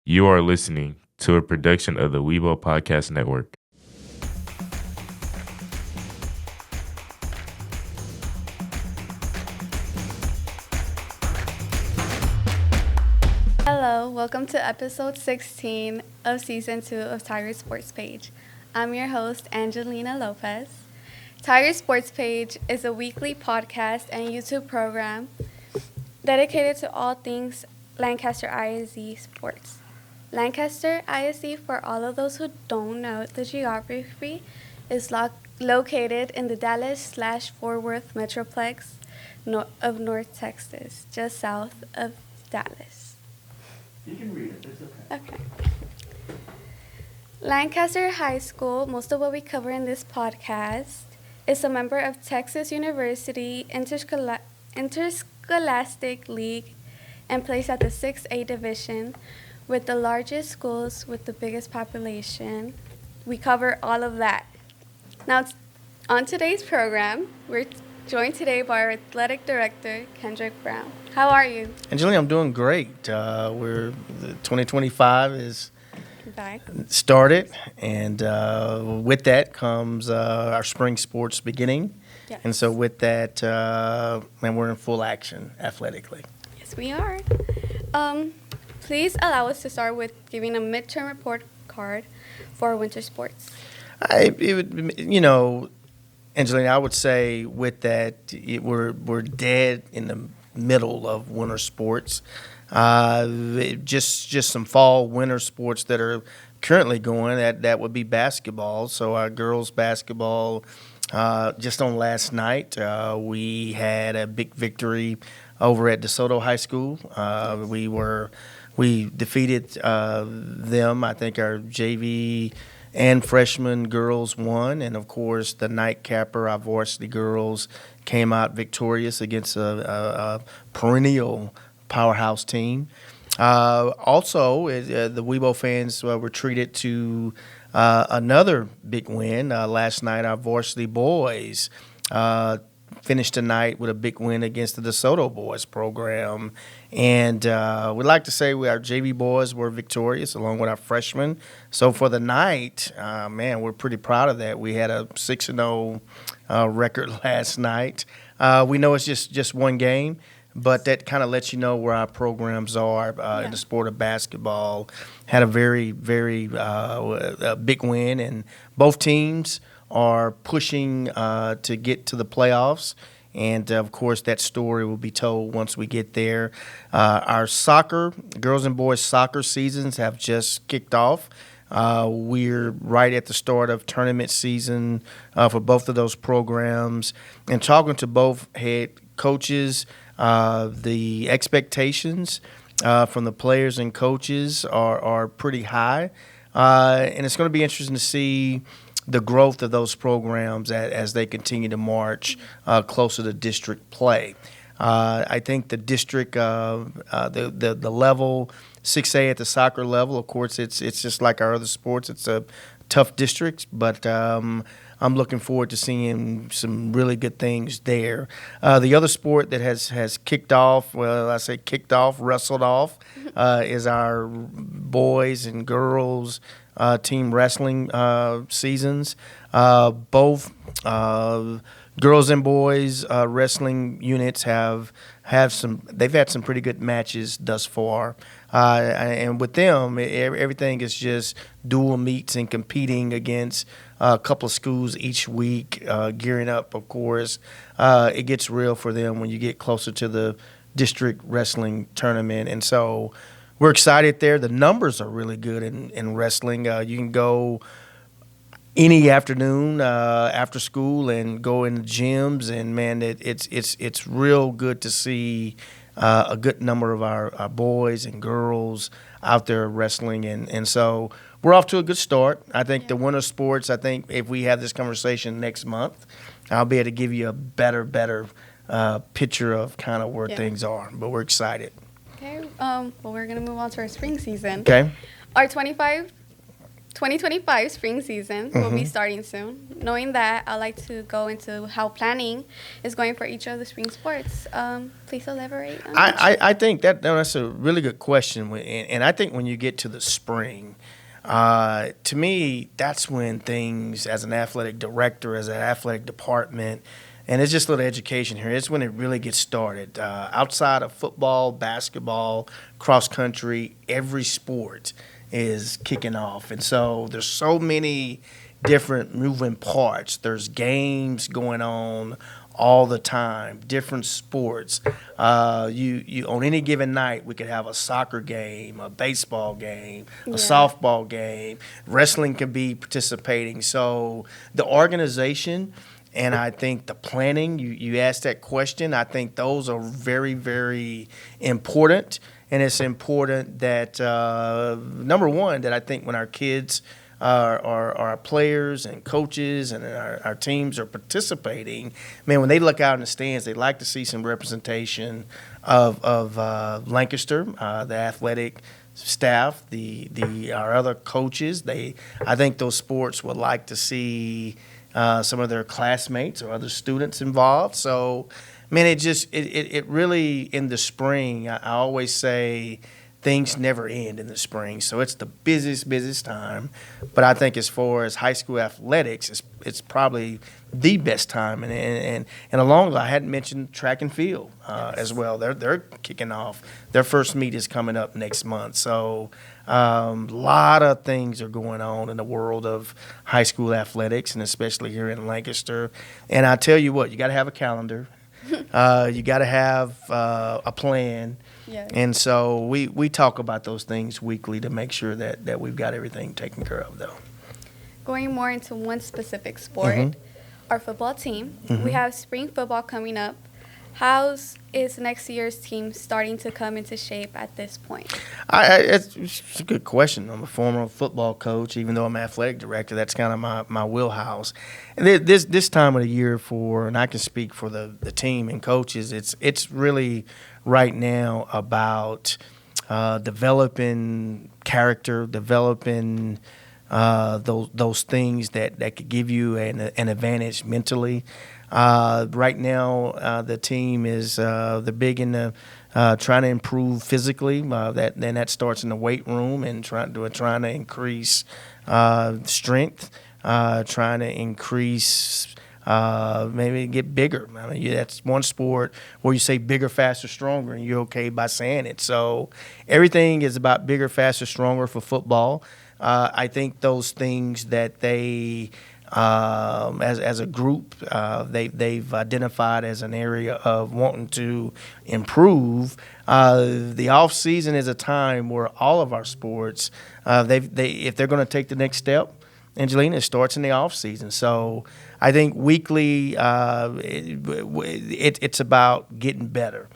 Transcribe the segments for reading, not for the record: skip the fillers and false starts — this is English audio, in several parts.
You are listening to a production of the Weibo Podcast Network. Hello, welcome to episode 16 of season 2 of Tiger Sports Page. I'm your host, Angelina Lopez. Tiger Sports Page is a weekly podcast and YouTube program dedicated to all things Lancaster ISD sports. Lancaster ISD, for all of those who don't know the geography, is located in the Dallas/Fort Worth Metroplex of North Texas, just south of Dallas. You can read it, it's okay. Okay. Lancaster High School, most of what we cover in this podcast, is a member of Texas University Interscholastic League and plays at the 6A division with the largest schools with the biggest population. We cover all of that. Now, on today's program, we're joined today by our athletic director, Kendrick Brown. How are you? Angelina, I'm doing great. The 2025 is Back. started, and with that comes our spring sports beginning. Yes. And so with that, man, we're in full action athletically. Yes, we are. Please allow us to start with giving a midterm report card for winter sports. Angelina, I would say with that, we're dead in the middle of winter sports. Just some fall winter sports that are currently going. That would be basketball. So our girls basketball, just on last night, we had a big victory over at DeSoto High School. We defeated them. I think our JV and freshman girls won, and of course the nightcapper, our varsity girls, came out victorious against a perennial powerhouse team. Also, the Weibo fans were treated to another big win. Last night, our varsity boys finished the night with a big win against the DeSoto boys program. And we'd like to say our JV boys were victorious along with our freshmen. So for the night, man, we're pretty proud of that. We had a 6-0 record last night. We know it's just one game, but that kind of lets you know where our programs are in the sport of basketball. Had a very, very big win, and both teams are pushing to get to the playoffs. And, of course, that story will be told once we get there. Our girls and boys soccer seasons have just kicked off. We're right at the start of tournament season for both of those programs. And talking to both head coaches, the expectations from the players and coaches are pretty high. And it's going to be interesting to see the growth of those programs as they continue to march closer to district play. I think the district, the level, 6A at the soccer level, of course, it's just like our other sports. It's a tough district, but I'm looking forward to seeing some really good things there. The other sport that has kicked off, wrestled off, is our boys and girls team wrestling seasons. Both girls and boys wrestling units have had some pretty good matches thus far. And with them, everything is just dual meets and competing against a couple of schools each week, gearing up, of course. It gets real for them when you get closer to the district wrestling tournament. And so we're excited there. The numbers are really good in wrestling. You can go any afternoon after school and go in the gyms, and man, it's real good to see a good number of our boys and girls out there wrestling, and so we're off to a good start. I think the winter sports, I think if we have this conversation next month, I'll be able to give you a better picture of kind of where things are, but we're excited. Okay, well, we're going to move on to our spring season. Okay. Our 25 2025 spring season will be starting soon. Knowing that, I'd like to go into how planning is going for each of the spring sports. Please elaborate on that. I think that's a really good question. And I think when you get to the spring, to me, that's when things, as an athletic director, as an athletic department, and it's just a little education here, it's when it really gets started. Outside of football, basketball, cross country, every sport is kicking off. And so there's so many different moving parts. There's games going on all the time, different sports. You on any given night, we could have a soccer game, a baseball game, a softball game. Wrestling could be participating. So the organization and I think the planning, you asked that question, I think those are very, very important. And it's important that, number one, that I think when our kids our players and coaches and our teams are participating, man, when they look out in the stands, they like to see some representation of Lancaster, the athletic staff, our other coaches. I think those sports would like to see some of their classmates or other students involved. So, man, it really, in the spring, I always say things never end in the spring. So it's the busiest time. But I think as far as high school athletics, it's probably the best time. And along, I hadn't mentioned track and field as well. They're kicking off. Their first meet is coming up next month. So a lot of things are going on in the world of high school athletics, and especially here in Lancaster. And I tell you what, you got to have a calendar. You got to have a plan. Yes. And so we talk about those things weekly to make sure that we've got everything taken care of, though. Going more into one specific sport, our football team. We have spring football coming up. How is next year's team starting to come into shape at this point? It's a good question. I'm a former football coach, even though I'm athletic director. That's kind of my wheelhouse. And this time of the year and I can speak for the team and coaches, it's really right now about developing character, developing those things that could give you an advantage mentally. Right now, the team is they're big into trying to improve physically. That starts in the weight room and trying to increase strength, trying to increase maybe get bigger. I mean, that's one sport where you say bigger, faster, stronger, and you're okay by saying it. So everything is about bigger, faster, stronger for football. I think those things that they as a group, they've identified as an area of wanting to improve. The off season is a time where all of our sports, if they're going to take the next step, Angelina, it starts in the off season. So I think weekly, it's about getting better.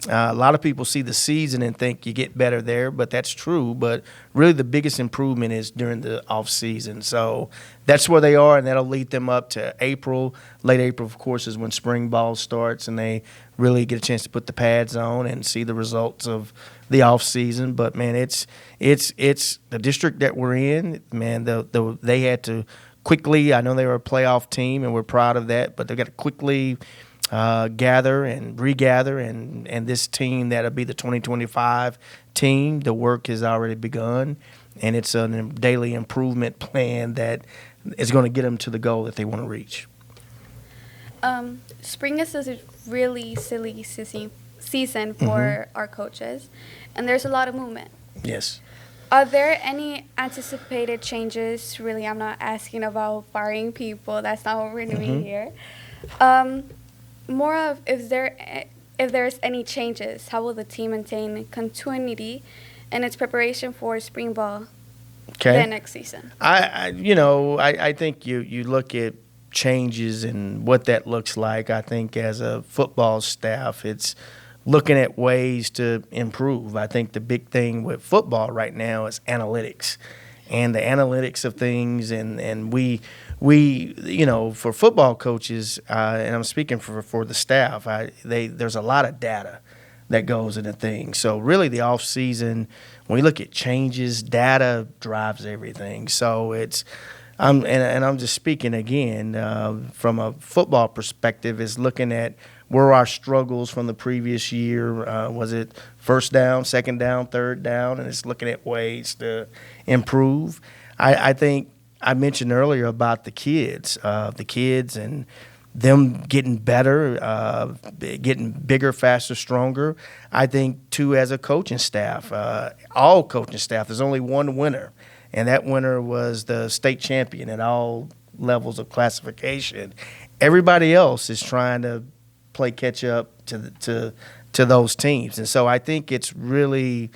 A lot of people see the season and think you get better there, but that's true. But really the biggest improvement is during the off season. So that's where they are, and that'll lead them up to April. Late April, of course, is when spring ball starts, and they really get a chance to put the pads on and see the results of the off season. But man, it's the district that we're in. Man, they had to quickly. I know they were a playoff team, and we're proud of that. But they got to quickly gather and regather, and this team that'll be the 2025 team. The work has already begun, and it's a daily improvement plan that is going to get them to the goal that they want to reach. Spring is a really silly season for our coaches, and there's a lot of movement. Yes. Are there any anticipated changes? Really, I'm not asking about firing people. That's not what we're doing here. More of if there's any changes, how will the team maintain continuity in its preparation for spring ball the next season? I think you look at changes and what that looks like. I think as a football staff, it's looking at ways to improve. I think the big thing with football right now is analytics, and the analytics of things, and we for football coaches, and I'm speaking for the staff, there's a lot of data. that goes into things. So really the off season, when we look at changes, data drives everything. So I'm just speaking again from a football perspective, is looking at where our struggles from the previous year. Was it first down, second down, third down? And it's looking at ways to improve. I think I mentioned earlier about the kids and them getting better, getting bigger, faster, stronger. I think, too, as a coaching staff, all coaching staff, there's only one winner, and that winner was the state champion at all levels of classification. Everybody else is trying to play catch up to those teams. And so I think it's really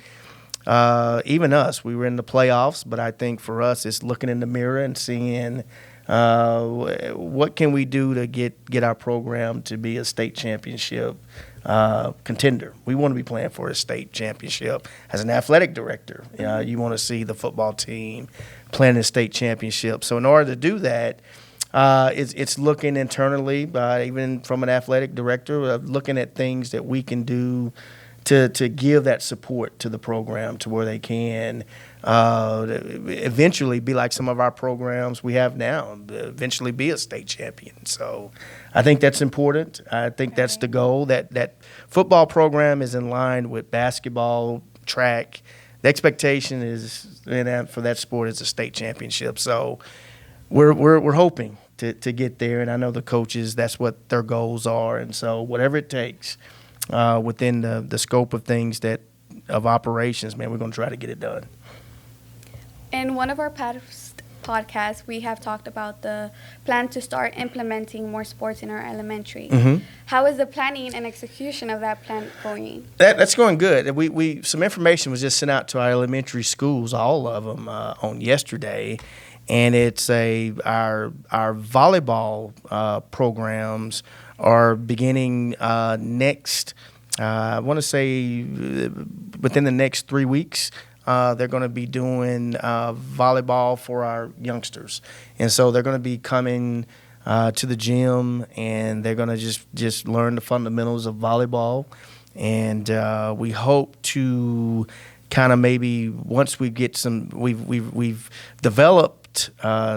even us. We were in the playoffs, but I think for us it's looking in the mirror and seeing what can we do to get our program to be a state championship contender. We want to be playing for a state championship. As an athletic director, you want to see the football team playing a state championship. So in order to do that, it's looking internally, even from an athletic director, looking at things that we can do to give that support to the program to where they can eventually be like some of our programs we have now, eventually be a state champion. So I think that's important. I think that's the goal. That football program is in line with basketball, track. The expectation is for that sport is a state championship. So we're hoping to get there, and I know the coaches, that's what their goals are. And so whatever it takes within the scope of things of operations, man, we're going to try to get it done. In one of our past podcasts, we have talked about the plan to start implementing more sports in our elementary. Mm-hmm. How is the planning and execution of that plan going? That's going good. We some information was just sent out to our elementary schools, all of them, on yesterday, and it's our volleyball programs are beginning next. I want to say within the next 3 weeks. They're going to be doing volleyball for our youngsters. And so they're going to be coming to the gym, and they're going to just learn the fundamentals of volleyball. And we hope to kind of maybe once we get we've developed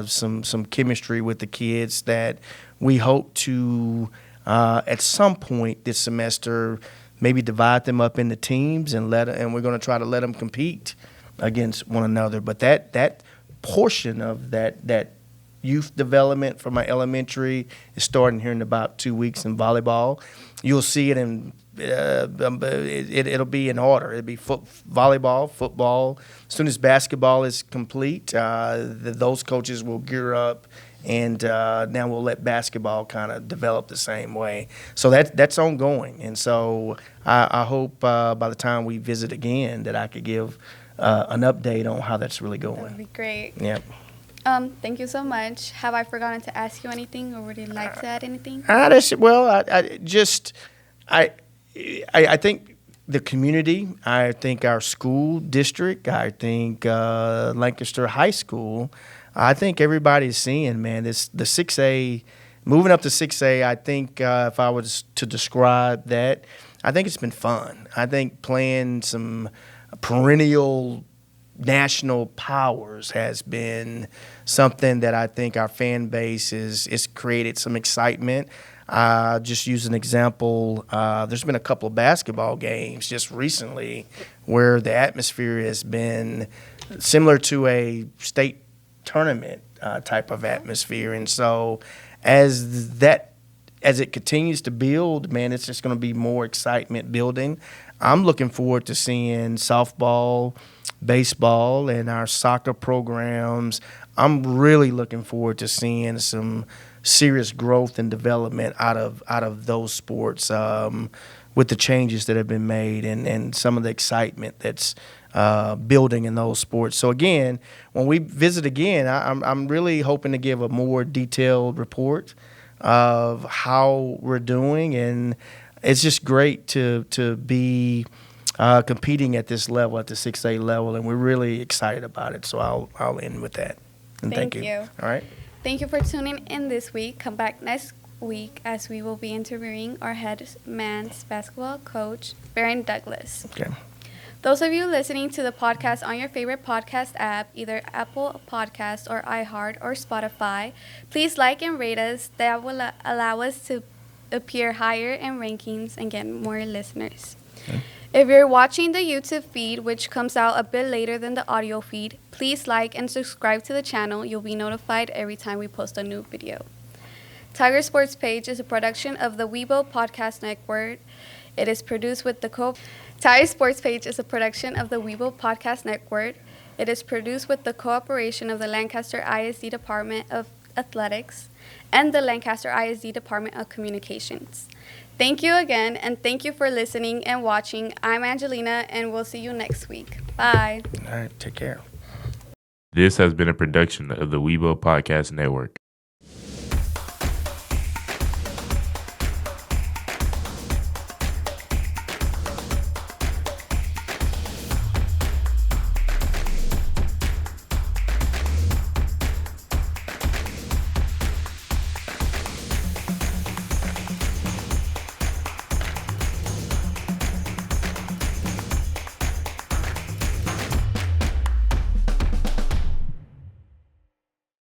some chemistry with the kids that we hope to at some point this semester maybe divide them up into teams and we're going to try to let them compete against one another. But that portion of that youth development for my elementary is starting here in about 2 weeks in volleyball. You'll see it in it'll be in order. It'll be volleyball, football. As soon as basketball is complete, those coaches will gear up. And now we'll let basketball kind of develop the same way. So that's ongoing. And so I hope by the time we visit again that I could give an update on how that's really going. That would be great. Yeah. Thank you so much. Have I forgotten to ask you anything, or would you like to add anything? I think the community, I think our school district, I think Lancaster High School, I think everybody's seeing, man, the 6A, moving up to 6A, I think if I was to describe that, I think it's been fun. I think playing some perennial national powers has been something that I think our fan base is created some excitement. Just use an example, there's been a couple of basketball games just recently where the atmosphere has been similar to a state tournament type of atmosphere. And so as it continues to build, man, it's just going to be more excitement building. I'm looking forward to seeing softball, baseball, and our soccer programs. I'm really looking forward to seeing some serious growth and development out of those sports with the changes that have been made and some of the excitement that's building in those sports. So again, when we visit again, I'm really hoping to give a more detailed report of how we're doing, and it's just great to be competing at this level, at the 6A level, and we're really excited about it. So I'll end with that. And thank you. All right. Thank you for tuning in this week. Come back next week as we will be interviewing our head men's basketball coach, Baron Douglas. Okay. Those of you listening to the podcast on your favorite podcast app, either Apple Podcasts or iHeart or Spotify, please like and rate us. That will allow us to appear higher in rankings and get more listeners. Okay. If you're watching the YouTube feed, which comes out a bit later than the audio feed, please like and subscribe to the channel. You'll be notified every time we post a new video. Tiger Sports Page is a production of the Weibo Podcast Network. It is produced with the Tiger Sports Page is a production of the Weibo Podcast Network. It is produced with the cooperation of the Lancaster ISD Department of Athletics and the Lancaster ISD Department of Communications. Thank you again, and thank you for listening and watching. I'm Angelina, and we'll see you next week. Bye. All right, take care. This has been a production of the Weibo Podcast Network.